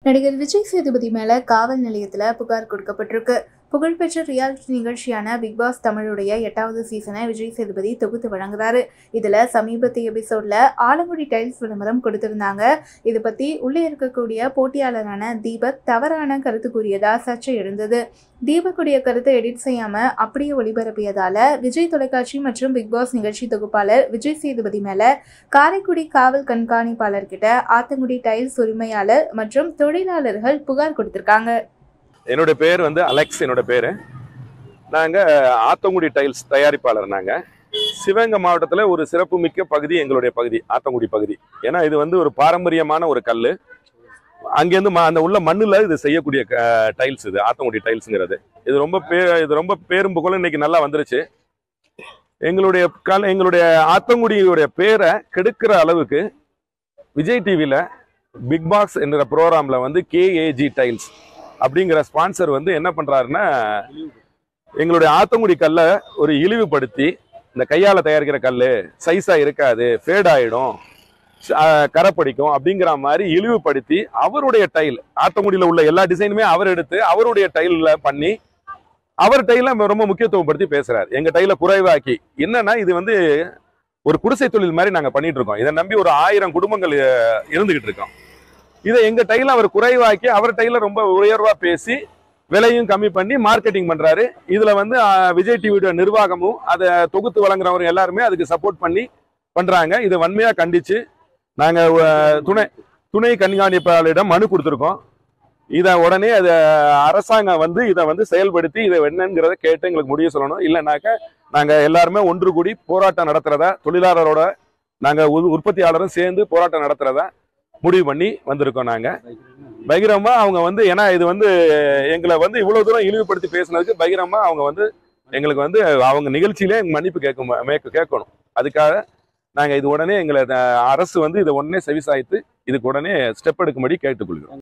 நடிகர் விஜய் சேதுபதி மேல காவல் நிலையத்துல புகார் கொடுக்கப்பட்டிருக்கு. புகழ்பெற்ற ரியாலிட்டி நிகழ்ச்சியான பிக் பாஸ் தமிழுடைய 8வது சீசனை விஜய் சேதுபதி தொகுத்து வழங்குறாரு. இதுல சமீபத்திய எபிசோட்ல ஆலங்குடி டைல்ஸ் விளம்பரம் கொடுத்திருந்தாங்க. இது பத்தி உள்ளே இருக்கக்கூடிய போட்டியாளரான தீபக் தவறான கருத்து கூறியதா சர்ச்சை எழுந்தது. தீபக்குடைய கருத்தை எடிட் செய்யாம அப்படியே ஒளிபரப்பியதால விஜய் தொலைக்காட்சி மற்றும் பிக் பாஸ் நிகழ்ச்சி தொகுப்பாளர் விஜய் சேதுபதி மேல காரைக்குடி காவல் கண்காணிப்பாளர் கிட்ட ஆத்தங்குடி டைல்ஸ் உரிமையாளர் மற்றும் தொழிலாளர்கள் புகார் கொடுத்திருக்காங்க. என்னோட பேர் வந்து அலெக்ஸ். என்னோட பேரு நாங்கள் ஆத்தங்குடி டைல்ஸ் தயாரிப்பாளர். நாங்கள் சிவகங்கை மாவட்டத்தில் ஒரு சிறப்பு மிக்க பகுதி எங்களுடைய பகுதி ஆத்தங்குடி பகுதி. ஏன்னா இது வந்து ஒரு பாரம்பரியமான ஒரு கல். அங்கேருந்து அந்த உள்ள மண்ணில் இது செய்யக்கூடிய டைல்ஸ். இது ஆத்தங்குடி டைல்ஸுங்கிறது இது ரொம்ப பேரும் புகழும் இன்னைக்கு நல்லா வந்துருச்சு. எங்களுடைய ஆத்தங்குடியுடைய பேரை கெடுக்கிற அளவுக்கு விஜய் டிவியில் பிக் பாஸ் என்ற ப்ரோக்ராமில் வந்து கேஏஜி டைல்ஸ் அப்படிங்கிற ஸ்பான்சர் வந்து என்ன பண்றாருன்னா, எங்களுடைய ஆத்தங்குடி கல்லை ஒரு இழிவுபடுத்தி, இந்த கையால தயாரிக்கிற கல் சைஸா இருக்காது, ஃபேட் ஆயிடும், கரைப்படிக்கும் அப்படிங்கிற மாதிரி இழிவுபடுத்தி அவருடைய டைல், ஆத்தங்குடியில் உள்ள எல்லா டிசைனுமே அவர் எடுத்து அவருடைய டைல்ல பண்ணி அவர் டைல ரொம்ப முக்கியத்துவம் படுத்தி பேசுறாரு. எங்க டைல குறைவாக்கி, என்னன்னா இது வந்து ஒரு குடிசை தொழில் மாதிரி நாங்க பண்ணிட்டு இருக்கோம். இதை நம்பி ஒரு 1000 குடும்பங்கள் இருந்துகிட்டு இருக்கோம். இதை எங்க டைல அவர் குறைவாக்கி அவர் டைல ரொம்ப உயர்வா பேசி விலையும் கம்மி பண்ணி மார்க்கெட்டிங் பண்றாரு. இதுல வந்து விஜய் டிவியோட நிர்வாகமும் அதை தொகுத்து வழங்குறவங்க எல்லாருமே அதுக்கு சப்போர்ட் பண்ணி பண்றாங்க. இதை வன்மையா கண்டிச்சு நாங்க துணை கண்காணிப்பாளரிடம் மனு கொடுத்துருக்கோம். இதை உடனே அதை அரசாங்கம் வந்து இதை வந்து செயல்படுத்தி இதை என்னங்கிறத கேட்டு எங்களுக்கு முடிவு சொல்லணும். இல்லைனாக்க நாங்க எல்லாருமே ஒன்று கூடி போராட்டம் நடத்துறதா, தொழிலாளரோட நாங்க உற்பத்தியாளரும் சேர்ந்து போராட்டம் நடத்துறதா முடிவு பண்ணி வந்திருக்கோம். நாங்க பகிரமா அவங்க வந்து, ஏன்னா இது வந்து எங்களை வந்து இவ்வளவு தூரம் இழிவுபடுத்தி பேசினதுக்கு பகிரமா அவங்க வந்து எங்களுக்கு வந்து அவங்க நிகழ்ச்சியிலே மன்னிப்பு கேட்கணும். அதுக்காக நாங்க இது உடனே எங்களை அரசு வந்து இதை உடனே செவிசாய்த்து இதுக்கு உடனே ஸ்டெப் எடுக்கும்படி கேட்டுக்கொள்கிறோம்.